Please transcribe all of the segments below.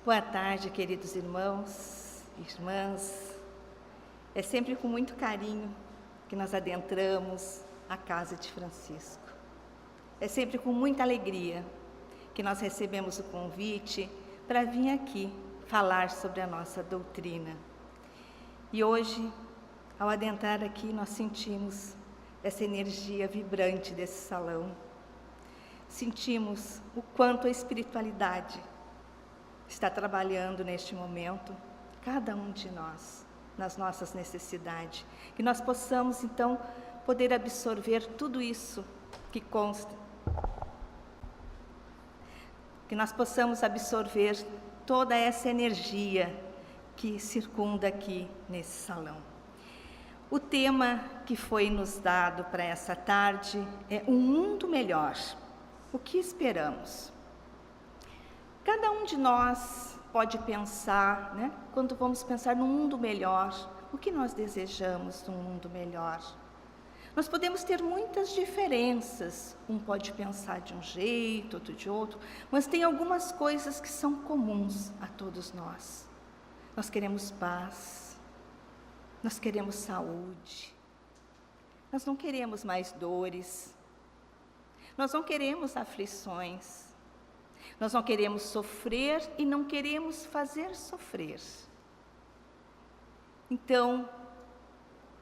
Boa tarde, queridos irmãos e irmãs. É sempre com muito carinho que nós adentramos a casa de Francisco. É sempre com muita alegria que nós recebemos o convite para vir aqui falar sobre a nossa doutrina. E hoje, ao adentrar aqui, nós sentimos essa energia vibrante desse salão. Sentimos o quanto a espiritualidade está trabalhando neste momento, cada um de nós, nas nossas necessidades. Que nós possamos, então, poder absorver tudo isso que consta. Que nós possamos absorver toda essa energia que circunda aqui nesse salão. O tema que foi nos dado para essa tarde é um mundo melhor. O que esperamos? Cada um de nós pode pensar, quando vamos pensar num mundo melhor, o que nós desejamos num mundo melhor? Nós podemos ter muitas diferenças, um pode pensar de um jeito, outro de outro, mas tem algumas coisas que são comuns a todos nós. Nós queremos paz, nós queremos saúde, nós não queremos mais dores, nós não queremos aflições, nós não queremos sofrer e não queremos fazer sofrer. Então,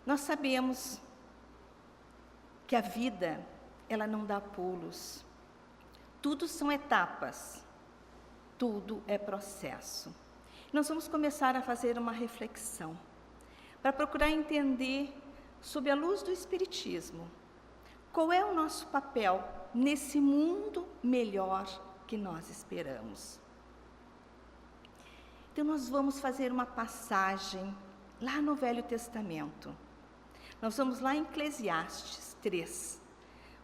nós sabemos que a vida, ela não dá pulos. Tudo são etapas, tudo é processo. Nós vamos começar a fazer uma reflexão, para procurar entender, sob a luz do Espiritismo, qual é o nosso papel nesse mundo melhor que nós esperamos. Então, nós vamos fazer uma passagem lá no Velho Testamento. Nós vamos lá em Eclesiastes 3.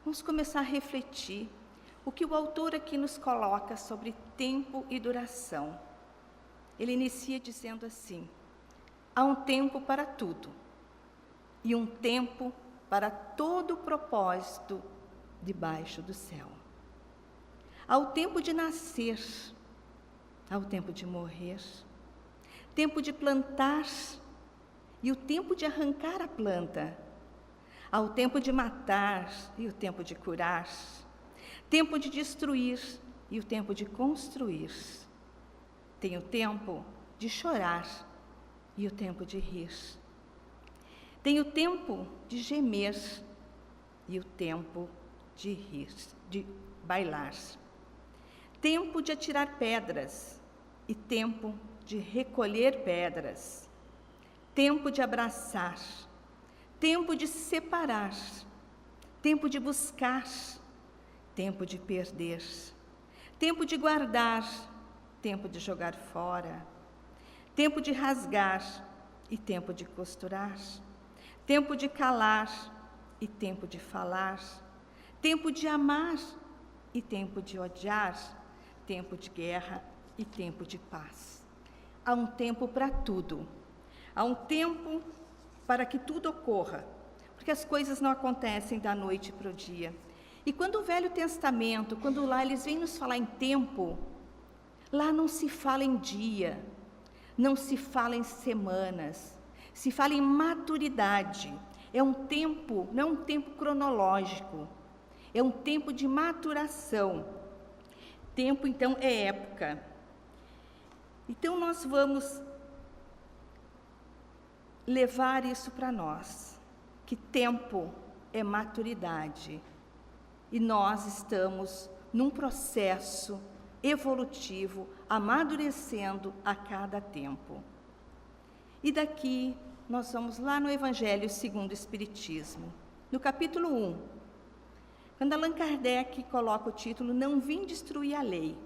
Vamos começar a refletir o que o autor aqui nos coloca sobre tempo e duração. Ele inicia dizendo assim: há um tempo para tudo, e um tempo para todo o propósito debaixo do céu. Há o tempo de nascer, há o tempo de morrer, tempo de plantar e o tempo de arrancar a planta. Há o tempo de matar e o tempo de curar, tempo de destruir e o tempo de construir. Tem o tempo de chorar e o tempo de rir. Tem o tempo de gemer e o tempo de rir, de bailar. Tempo de atirar pedras e tempo de recolher pedras. Tempo de abraçar, tempo de se separar, tempo de buscar, tempo de perder, tempo de guardar, tempo de jogar fora, tempo de rasgar e tempo de costurar, tempo de calar e tempo de falar, tempo de amar e tempo de odiar, tempo de guerra e tempo de paz. Há um tempo para tudo. Há um tempo para que tudo ocorra, porque as coisas não acontecem da noite para o dia. E quando o Velho Testamento, quando lá eles vêm nos falar em tempo, lá não se fala em dia, não se fala em semanas, se fala em maturidade. É um tempo, não é um tempo cronológico, é um tempo de maturação. Tempo, então, é época. Então, nós vamos levar isso para nós, que tempo é maturidade. E nós estamos num processo evolutivo, amadurecendo a cada tempo. E daqui, nós vamos lá no Evangelho segundo o Espiritismo, no capítulo 1, quando Allan Kardec coloca o título Não Vim Destruir a Lei.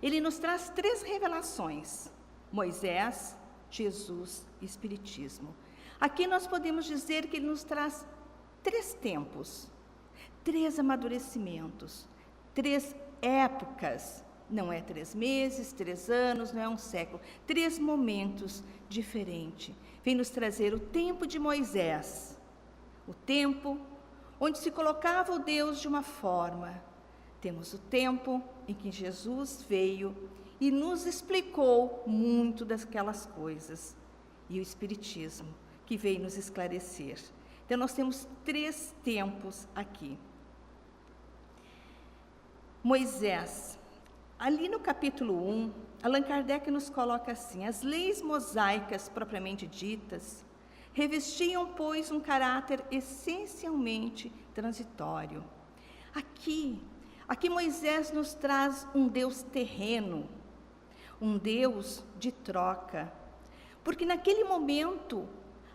Ele nos traz 3 revelações: Moisés, Jesus e Espiritismo. Aqui nós podemos dizer que ele nos traz 3 tempos, 3 amadurecimentos, 3 épocas. Não é 3 meses, 3 anos, não é um século. 3 momentos diferentes. Vem nos trazer o tempo de Moisés, o tempo onde se colocava o Deus de uma forma. Temos o tempo em que Jesus veio e nos explicou muito daquelas coisas. E o Espiritismo, que veio nos esclarecer. Então, nós temos 3 tempos aqui. Moisés, ali no capítulo 1, Allan Kardec nos coloca assim: as leis mosaicas propriamente ditas revestiam, pois, um caráter essencialmente transitório. Aqui Moisés nos traz um Deus terreno, um Deus de troca, porque naquele momento,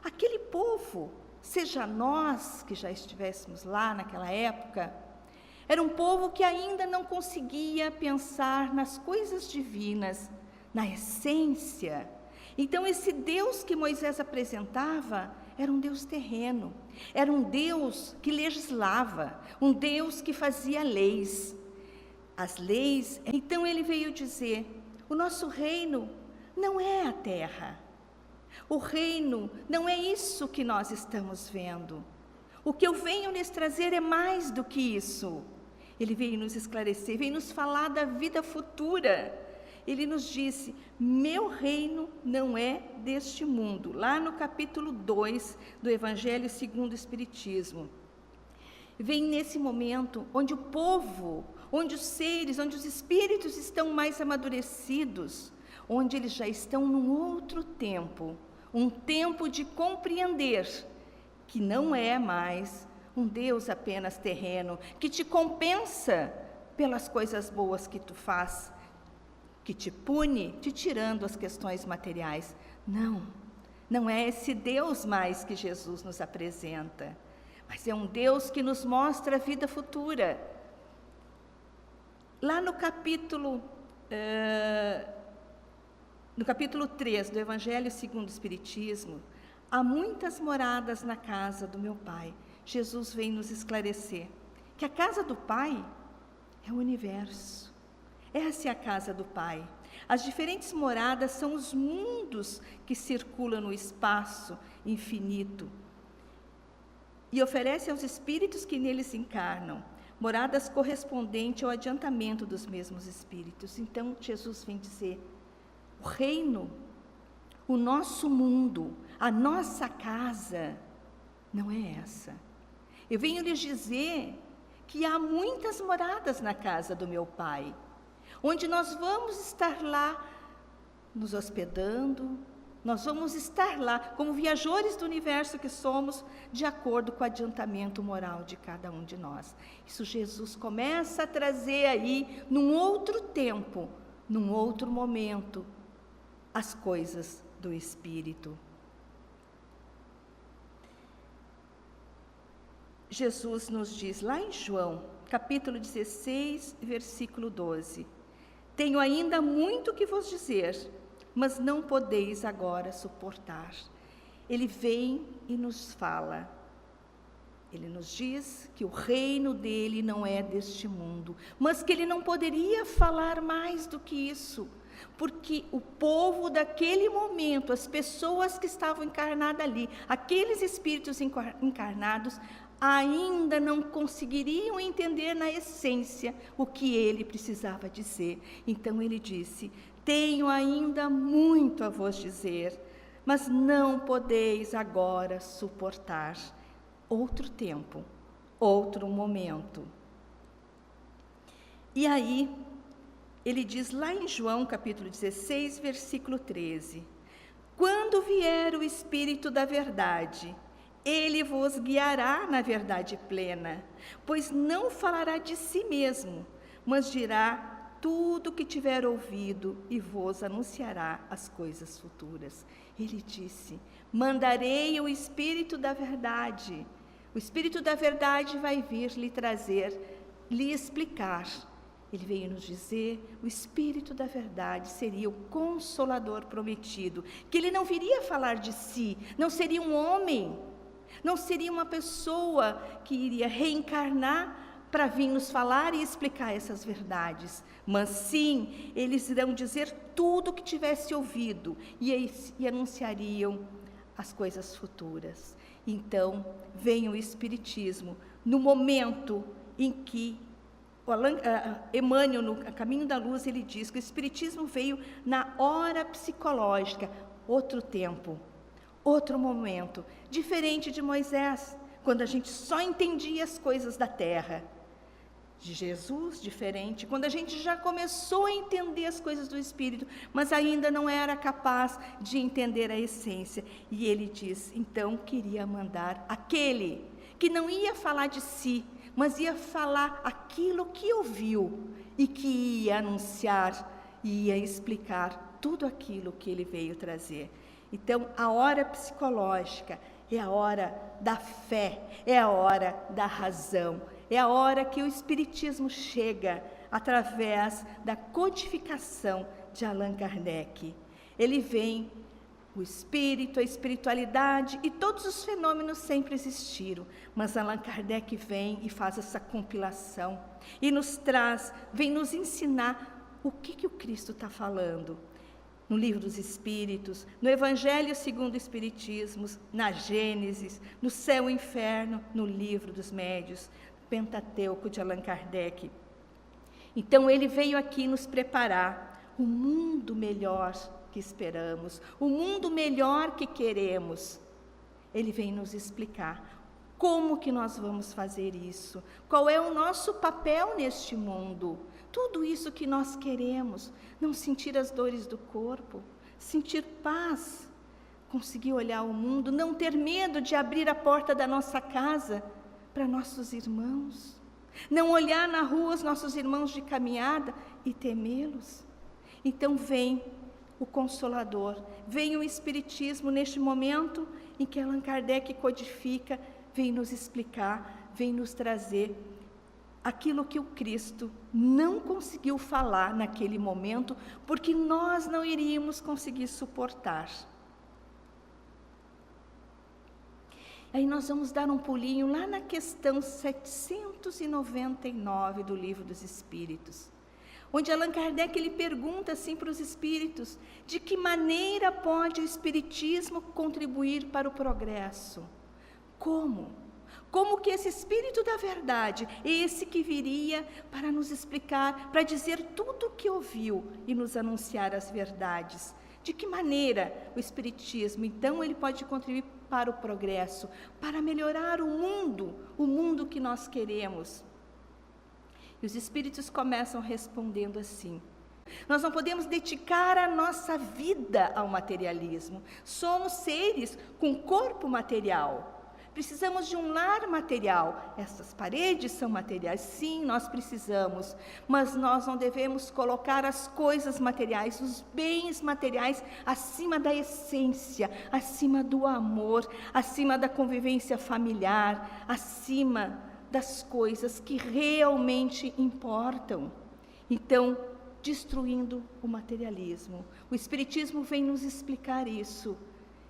aquele povo, seja nós que já estivéssemos lá naquela época, era um povo que ainda não conseguia pensar nas coisas divinas, na essência. Então, esse Deus que Moisés apresentava era um Deus terreno, era um Deus que legislava, um Deus que fazia leis. As leis, então ele veio dizer: o nosso reino não é a terra, o reino não é isso que nós estamos vendo. O que eu venho lhes trazer é mais do que isso. Ele veio nos esclarecer, veio nos falar da vida futura. Ele nos disse: meu reino não é deste mundo. Lá no capítulo 2 do Evangelho segundo o Espiritismo. Vem nesse momento onde o povo, onde os seres, onde os espíritos estão mais amadurecidos, onde eles já estão num outro tempo, um tempo de compreender que não é mais um Deus apenas terreno, que te compensa pelas coisas boas que tu faz, que te pune, te tirando as questões materiais. Não é esse Deus mais que Jesus nos apresenta, mas é um Deus que nos mostra a vida futura. Lá no capítulo 3 do Evangelho segundo o Espiritismo, há muitas moradas na casa do meu Pai. Jesus vem nos esclarecer que a casa do Pai é o universo. Essa é a casa do Pai. As diferentes moradas são os mundos que circulam no espaço infinito e oferece aos espíritos que neles encarnam moradas correspondentes ao adiantamento dos mesmos espíritos. Então, Jesus vem dizer: o reino, o nosso mundo, a nossa casa, não é essa. Eu venho lhes dizer que há muitas moradas na casa do meu Pai, onde nós vamos estar lá nos hospedando, nós vamos estar lá como viajores do universo que somos, de acordo com o adiantamento moral de cada um de nós. Isso Jesus começa a trazer aí, num outro tempo, num outro momento, as coisas do Espírito. Jesus nos diz lá em João, capítulo 16, versículo 12: tenho ainda muito que vos dizer, mas não podeis agora suportar. Ele vem e nos fala. Ele nos diz que o reino dele não é deste mundo, mas que ele não poderia falar mais do que isso, porque o povo daquele momento, as pessoas que estavam encarnadas ali, aqueles espíritos encarnados, ainda não conseguiriam entender na essência o que ele precisava dizer. Então ele disse: tenho ainda muito a vos dizer, mas não podeis agora suportar. Outro tempo, outro momento. E aí, ele diz lá em João capítulo 16, versículo 13: quando vier o Espírito da verdade, ele vos guiará na verdade plena, pois não falará de si mesmo, mas dirá tudo o que tiver ouvido e vos anunciará as coisas futuras. Ele disse: mandarei o Espírito da verdade. O Espírito da verdade vai vir lhe trazer, lhe explicar. Ele veio nos dizer: o Espírito da verdade seria o Consolador prometido, que ele não viria falar de si, não seria um homem, não seria uma pessoa que iria reencarnar para vir nos falar e explicar essas verdades, mas sim, eles irão dizer tudo o que tivesse ouvido e anunciariam as coisas futuras. Então, vem o Espiritismo no momento em que Emmanuel, no Caminho da Luz, ele diz que o Espiritismo veio na hora psicológica, outro tempo, outro momento, diferente de Moisés, quando a gente só entendia as coisas da terra. De Jesus, diferente, quando a gente já começou a entender as coisas do Espírito, mas ainda não era capaz de entender a essência. E ele diz, então queria mandar aquele que não ia falar de si, mas ia falar aquilo que ouviu e que ia anunciar, ia explicar tudo aquilo que ele veio trazer. Então, a hora psicológica é a hora da fé, é a hora da razão, é a hora que o Espiritismo chega através da codificação de Allan Kardec. Ele vem, o espírito, a espiritualidade e todos os fenômenos sempre existiram, mas Allan Kardec vem e faz essa compilação e nos traz, vem nos ensinar o que o Cristo está falando. No Livro dos Espíritos, no Evangelho segundo o Espiritismo, na Gênesis, no Céu e Inferno, no Livro dos Médiuns, Pentateuco de Allan Kardec. Então ele veio aqui nos preparar o mundo melhor que esperamos, o mundo melhor que queremos. Ele vem nos explicar como que nós vamos fazer isso, qual é o nosso papel neste mundo, tudo isso que nós queremos, não sentir as dores do corpo, sentir paz, conseguir olhar o mundo, não ter medo de abrir a porta da nossa casa para nossos irmãos, não olhar na rua os nossos irmãos de caminhada e temê-los. Então vem o Consolador, vem o Espiritismo neste momento em que Allan Kardec codifica, vem nos explicar, vem nos trazer aquilo que o Cristo não conseguiu falar naquele momento, porque nós não iríamos conseguir suportar. Aí nós vamos dar um pulinho lá na questão 799 do Livro dos Espíritos, onde Allan Kardec ele pergunta assim para os espíritos, de que maneira pode o Espiritismo contribuir para o progresso? Como? Como que esse Espírito da Verdade, esse que viria para nos explicar, para dizer tudo o que ouviu e nos anunciar as verdades, de que maneira o Espiritismo, então, ele pode contribuir para o progresso, para melhorar o mundo que nós queremos? E os Espíritos começam respondendo assim: nós não podemos dedicar a nossa vida ao materialismo. Somos seres com corpo material. Precisamos de um lar material. Essas paredes são materiais, sim, nós precisamos. Mas nós não devemos colocar as coisas materiais, os bens materiais, acima da essência, acima do amor, acima da convivência familiar, acima das coisas que realmente importam. Então, destruindo o materialismo. O Espiritismo vem nos explicar isso,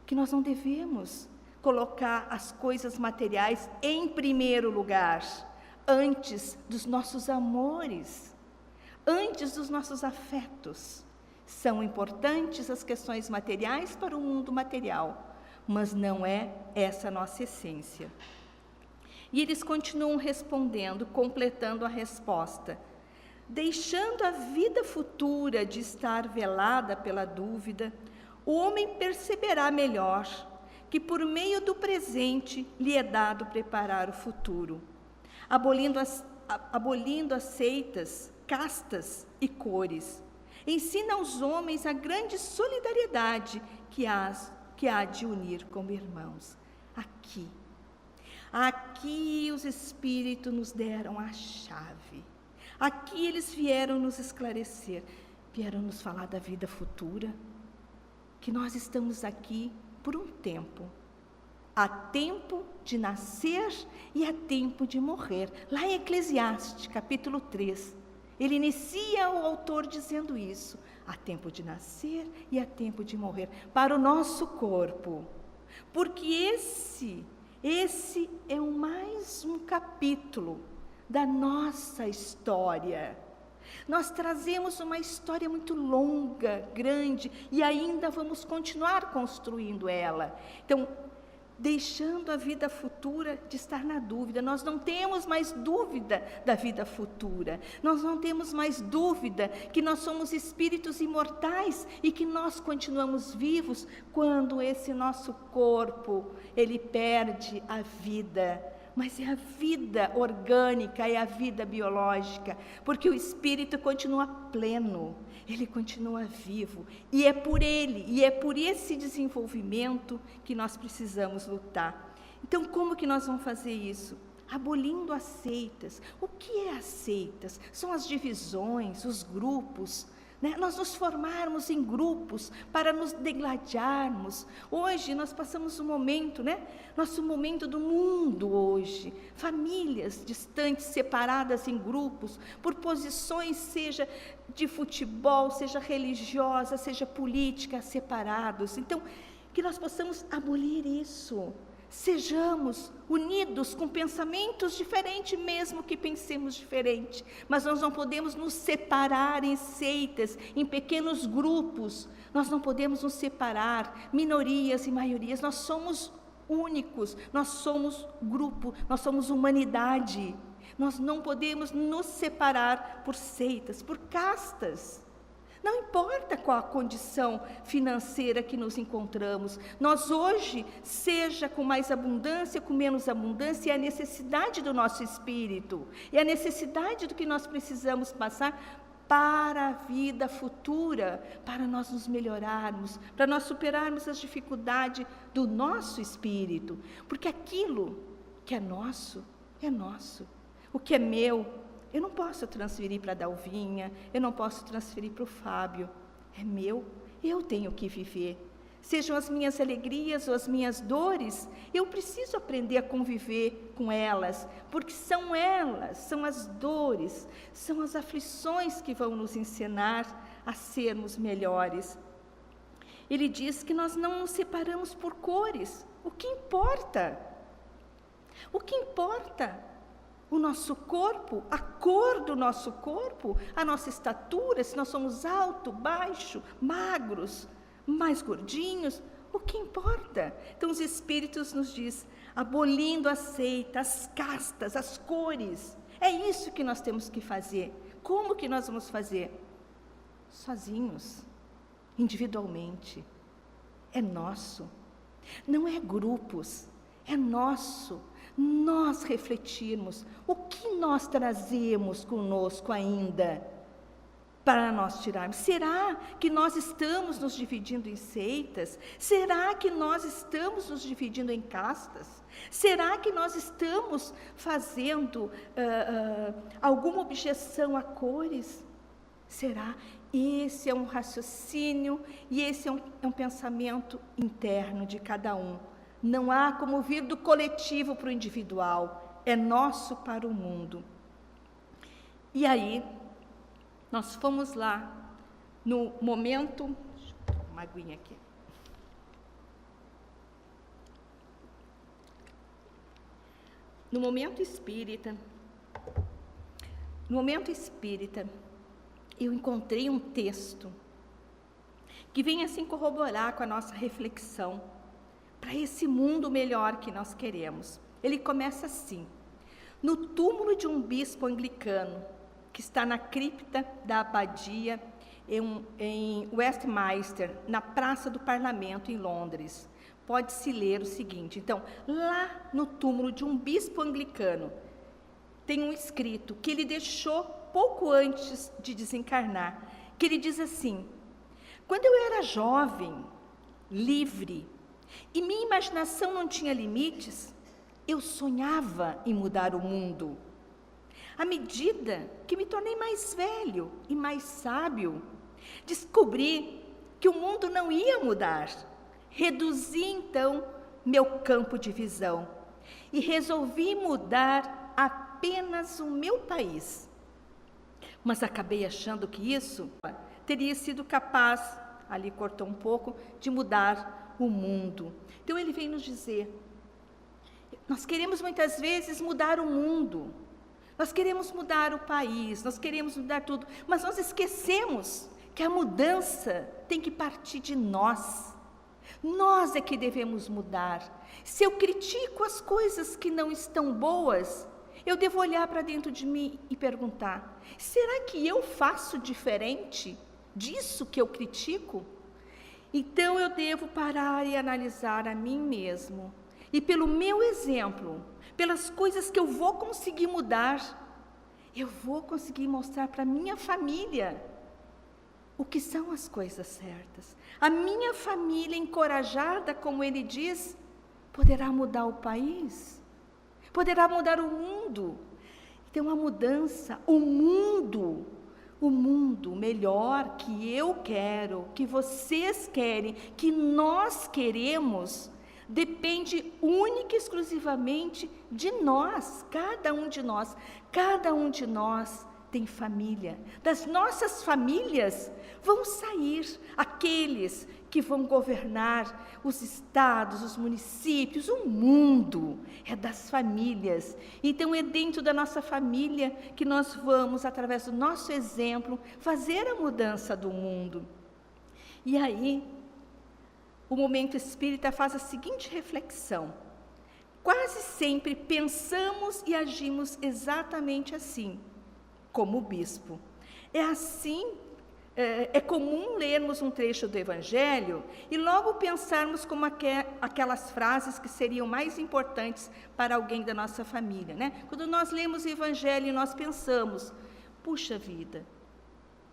que nós não devemos colocar as coisas materiais em primeiro lugar, antes dos nossos amores, antes dos nossos afetos. São importantes as questões materiais para o mundo material, mas não é essa a nossa essência. E eles continuam respondendo, completando a resposta. Deixando a vida futura de estar velada pela dúvida, o homem perceberá melhor que por meio do presente lhe é dado preparar o futuro, abolindo as seitas, castas e cores. Ensina aos homens a grande solidariedade que há de unir como irmãos. Aqui os Espíritos nos deram a chave. Aqui eles vieram nos esclarecer, vieram nos falar da vida futura, que nós estamos aqui por um tempo. Há tempo de nascer e há tempo de morrer. Lá em Eclesiastes, capítulo 3, ele inicia o autor dizendo isso. Há tempo de nascer e há tempo de morrer para o nosso corpo. Porque esse é mais um capítulo da nossa história. Nós trazemos uma história muito longa, grande, e ainda vamos continuar construindo ela. Então, deixando a vida futura de estar na dúvida. Nós não temos mais dúvida da vida futura. Nós não temos mais dúvida que nós somos espíritos imortais e que nós continuamos vivos quando esse nosso corpo, ele perde a vida. Mas é a vida orgânica, é a vida biológica, porque o espírito continua pleno, ele continua vivo, e é por ele, e é por esse desenvolvimento que nós precisamos lutar. Então, como que nós vamos fazer isso? Abolindo as seitas. O que é as seitas? São as divisões, os grupos, né? Nós nos formarmos em grupos para nos degladiarmos. Hoje nós passamos um momento, né? Nosso momento do mundo hoje, famílias distantes, separadas em grupos, por posições, seja de futebol, seja religiosa, seja política, separados. Então, que nós possamos abolir isso. Sejamos unidos com pensamentos diferentes, mesmo que pensemos diferente, mas nós não podemos nos separar em seitas, em pequenos grupos, nós não podemos nos separar, minorias e maiorias, nós somos únicos, nós somos grupo, nós somos humanidade, nós não podemos nos separar por seitas, por castas. Não importa qual a condição financeira que nos encontramos, nós hoje, seja com mais abundância, com menos abundância, é a necessidade do nosso espírito, é a necessidade do que nós precisamos passar para a vida futura, para nós nos melhorarmos, para nós superarmos as dificuldades do nosso espírito, porque aquilo que é nosso, é nosso, o que é meu, eu não posso transferir para a Dalvinha, eu não posso transferir para o Fábio. É meu, eu tenho que viver. Sejam as minhas alegrias ou as minhas dores, eu preciso aprender a conviver com elas, porque são elas, são as dores, são as aflições que vão nos ensinar a sermos melhores. Ele diz que nós não nos separamos por cores. O que importa? O que importa? O nosso corpo, a cor do nosso corpo, a nossa estatura, se nós somos alto, baixo, magros, mais gordinhos, o que importa? Então os Espíritos nos diz, abolindo a seita, as castas, as cores, é isso que nós temos que fazer. Como que nós vamos fazer? Sozinhos, individualmente, é nosso, não é grupos, é nosso. Nós refletirmos o que nós trazemos conosco ainda para nós tirarmos. Será que nós estamos nos dividindo em seitas? Será que nós estamos nos dividindo em castas? Será que nós estamos fazendo alguma objeção a cores? Será? Esse é um raciocínio e esse é um pensamento interno de cada um. Não há como vir do coletivo para o individual, é nosso para o mundo. E aí, nós fomos lá, no momento, deixa eu tomar uma aguinha aqui. No momento espírita, eu encontrei um texto que vem assim corroborar com a nossa reflexão, para esse mundo melhor que nós queremos. Ele começa assim: no túmulo de um bispo anglicano, que está na cripta da abadia em Westminster, na Praça do Parlamento, em Londres, pode-se ler o seguinte. Então, lá no túmulo de um bispo anglicano, tem um escrito que ele deixou pouco antes de desencarnar, que ele diz assim: quando eu era jovem, livre, e minha imaginação não tinha limites, eu sonhava em mudar o mundo. À medida que me tornei mais velho e mais sábio, descobri que o mundo não ia mudar. Reduzi então meu campo de visão e resolvi mudar apenas o meu país. Mas acabei achando que isso teria sido capaz, ali cortou um pouco, de mudar o mundo. Então ele vem nos dizer, nós queremos muitas vezes mudar o mundo, nós queremos mudar o país, nós queremos mudar tudo, mas nós esquecemos que a mudança tem que partir de nós. Nós é que devemos mudar. Se eu critico as coisas que não estão boas, eu devo olhar para dentro de mim e perguntar: será que eu faço diferente disso que eu critico? Então eu devo parar e analisar a mim mesmo. E pelo meu exemplo, pelas coisas que eu vou conseguir mudar, eu vou conseguir mostrar para a minha família o que são as coisas certas. A minha família encorajada, como ele diz, poderá mudar o país, poderá mudar o mundo. Então a mudança, o mundo melhor que eu quero, que vocês querem, que nós queremos, depende única e exclusivamente de nós, cada um de nós. Cada um de nós tem família. Das nossas famílias vão sair aqueles que vão governar os estados, os municípios, o mundo. É das famílias. Então é dentro da nossa família que nós vamos, através do nosso exemplo, fazer a mudança do mundo. E aí, o Momento Espírita faz a seguinte reflexão: quase sempre pensamos e agimos exatamente assim, como o bispo. É comum lermos um trecho do Evangelho e logo pensarmos como aquelas frases que seriam mais importantes para alguém da nossa família, né? Quando nós lemos o Evangelho, nós pensamos: puxa vida,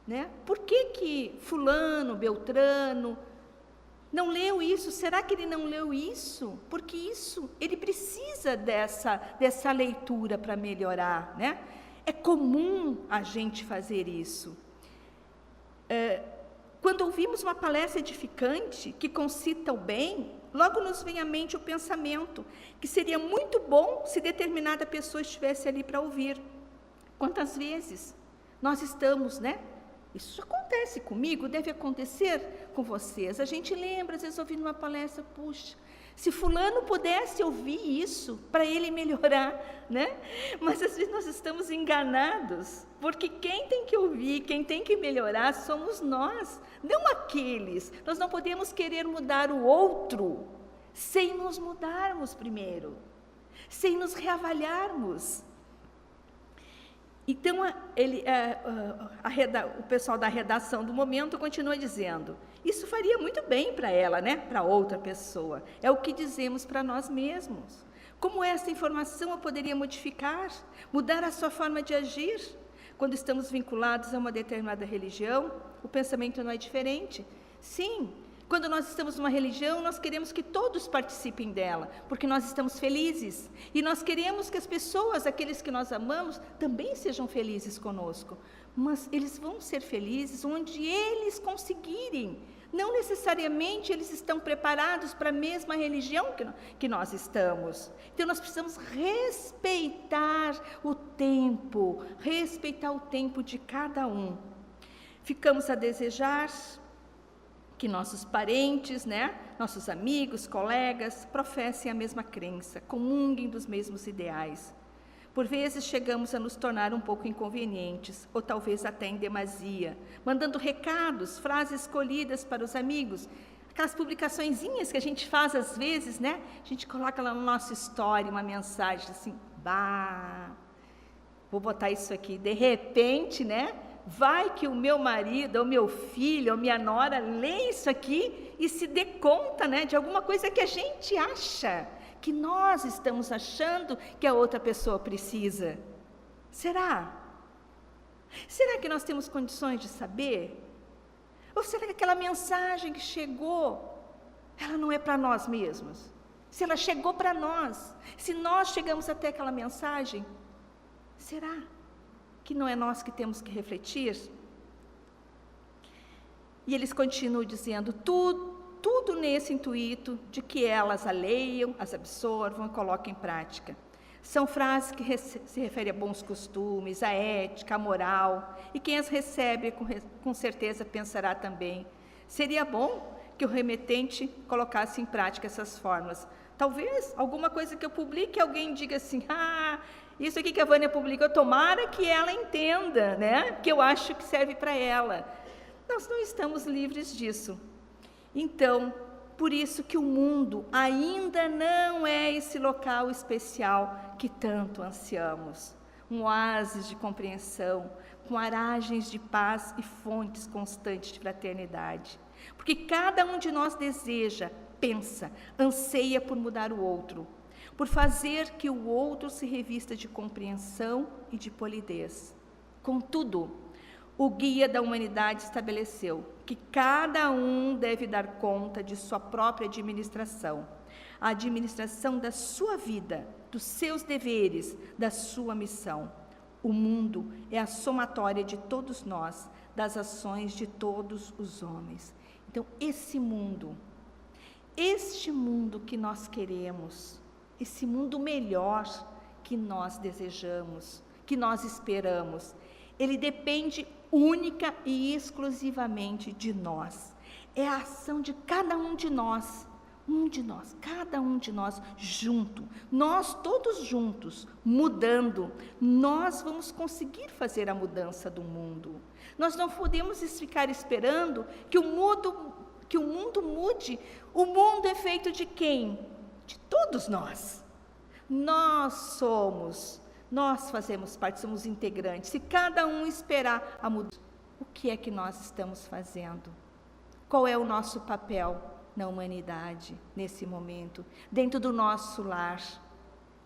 né? Por que fulano, beltrano não leu isso? Será que ele não leu isso? Porque ele precisa dessa leitura para melhorar, né? É comum a gente fazer isso. Quando ouvimos uma palestra edificante que concita o bem, logo nos vem à mente o pensamento que seria muito bom se determinada pessoa estivesse ali para ouvir. Quantas vezes nós estamos, né? Isso acontece comigo, deve acontecer com vocês. A gente lembra, às vezes, ouvindo uma palestra: puxa, se fulano pudesse ouvir isso, para ele melhorar, né? Mas às vezes nós estamos enganados, porque quem tem que ouvir, quem tem que melhorar somos nós, não aqueles. Nós não podemos querer mudar o outro sem nos mudarmos primeiro, sem nos reavaliarmos. Então, o pessoal da redação do Momento continua dizendo: isso faria muito bem para ela, né? Para outra pessoa. É o que dizemos para nós mesmos. Como essa informação eu poderia mudar a sua forma de agir? Quando estamos vinculados a uma determinada religião, o pensamento não é diferente. Sim, quando nós estamos numa religião, nós queremos que todos participem dela, porque nós estamos felizes. E nós queremos que as pessoas, aqueles que nós amamos, também sejam felizes conosco. Mas eles vão ser felizes onde eles conseguirem. Não necessariamente eles estão preparados para a mesma religião que nós estamos. Então nós precisamos respeitar o tempo de cada um. Ficamos a desejar que nossos parentes, né, nossos amigos, colegas, professem a mesma crença, comunguem dos mesmos ideais. Por vezes chegamos a nos tornar um pouco inconvenientes, ou talvez até em demasia, mandando recados, frases escolhidas para os amigos, aquelas publicaçõezinhas que a gente faz às vezes, né? A gente coloca lá no nosso story uma mensagem assim: vou botar isso aqui, de repente, né? Vai que o meu marido, ou meu filho, ou minha nora lê isso aqui e se dê conta, né, de alguma coisa que a gente acha, que nós estamos achando que a outra pessoa precisa. Será? Será que nós temos condições de saber? Ou será que aquela mensagem que chegou, ela não é para nós mesmos? Se ela chegou para nós, se nós chegamos até aquela mensagem, será que não é nós que temos que refletir? E eles continuam dizendo tudo nesse intuito de que elas a leiam, as absorvam e coloquem em prática. São frases que se referem a bons costumes, a ética, a moral, e quem as recebe com certeza pensará também: seria bom que o remetente colocasse em prática essas fórmulas. Talvez alguma coisa que eu publique, alguém diga assim: isso aqui que a Vânia publicou, tomara que ela entenda, né? Que eu acho que serve para ela. Nós não estamos livres disso. Então, Por isso que o mundo ainda não é esse local especial que tanto ansiamos. Um oásis de compreensão, com aragens de paz e fontes constantes de fraternidade. Porque cada um de nós deseja, pensa, anseia por mudar o outro, por fazer que o outro se revista de compreensão e de polidez. Contudo, o guia da humanidade estabeleceu que cada um deve dar conta de sua própria administração, a administração da sua vida, dos seus deveres, da sua missão. O mundo é a somatória de todos nós, das ações de todos os homens. Então, este mundo que nós queremos, esse mundo melhor que nós desejamos, que nós esperamos, ele depende única e exclusivamente de nós. É a ação de cada um de nós, cada um de nós junto. Nós todos juntos, mudando, nós vamos conseguir fazer a mudança do mundo. Nós não podemos ficar esperando que o mundo mude. O mundo é feito de quem? De todos nós. Nós fazemos parte, somos integrantes. Se cada um esperar a mudança, o que é que nós estamos fazendo? Qual é o nosso papel na humanidade, nesse momento, dentro do nosso lar?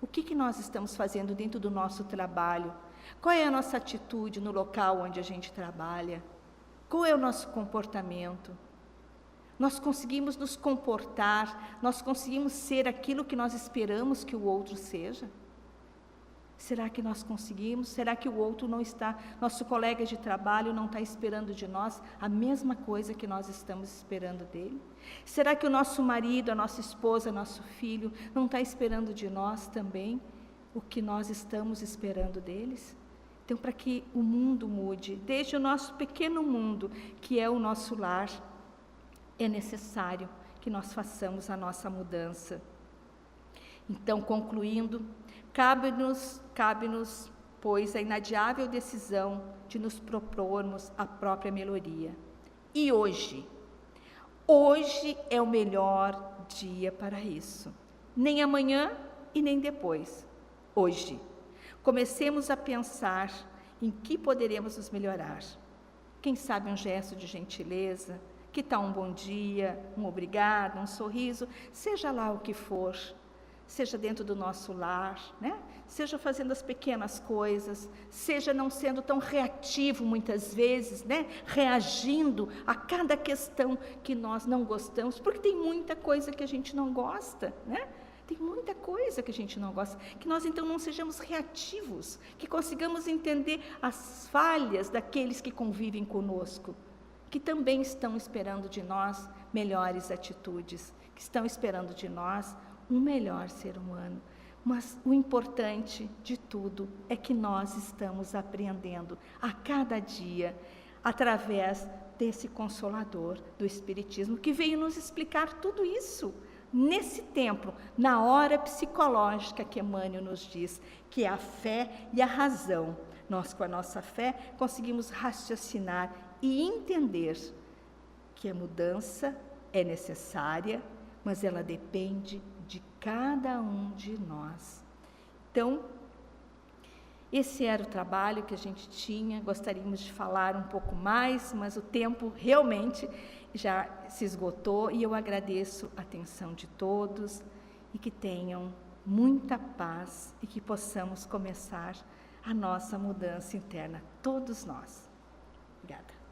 O que nós estamos fazendo dentro do nosso trabalho? Qual é a nossa atitude no local onde a gente trabalha? Qual é o nosso comportamento? Nós conseguimos nos comportar, nós conseguimos ser aquilo que nós esperamos que o outro seja? Será que nós conseguimos? Será que o outro não está, nosso colega de trabalho não está esperando de nós a mesma coisa que nós estamos esperando dele? Será que o nosso marido, a nossa esposa, nosso filho não está esperando de nós também o que nós estamos esperando deles? Então, para que o mundo mude, desde o nosso pequeno mundo, que é o nosso lar, é necessário que nós façamos a nossa mudança. Então, concluindo, cabe-nos, pois, a inadiável decisão de nos propormos a própria melhoria. E hoje é o melhor dia para isso. Nem amanhã e nem depois. Hoje. Comecemos a pensar em que poderemos nos melhorar. Quem sabe um gesto de gentileza, que tal um bom dia, um obrigado, um sorriso, seja lá o que for. Seja dentro do nosso lar, né? Seja fazendo as pequenas coisas, seja não sendo tão reativo muitas vezes, né? Reagindo a cada questão que nós não gostamos, porque tem muita coisa que a gente não gosta, né? Tem muita coisa que a gente não gosta, que nós então não sejamos reativos, que consigamos entender as falhas daqueles que convivem conosco, que também estão esperando de nós melhores atitudes, que estão esperando de nós um melhor ser humano. Mas o importante de tudo é que nós estamos aprendendo a cada dia, através desse Consolador do Espiritismo, que veio nos explicar tudo isso, nesse tempo, na hora psicológica que Emmanuel nos diz, que é a fé e a razão. Nós, com a nossa fé, conseguimos raciocinar e entender que a mudança é necessária, mas ela depende de cada um de nós. Então, esse era o trabalho que a gente tinha, gostaríamos de falar um pouco mais, mas o tempo realmente já se esgotou, e eu agradeço a atenção de todos, e que tenham muita paz, e que possamos começar a nossa mudança interna, todos nós. Obrigada.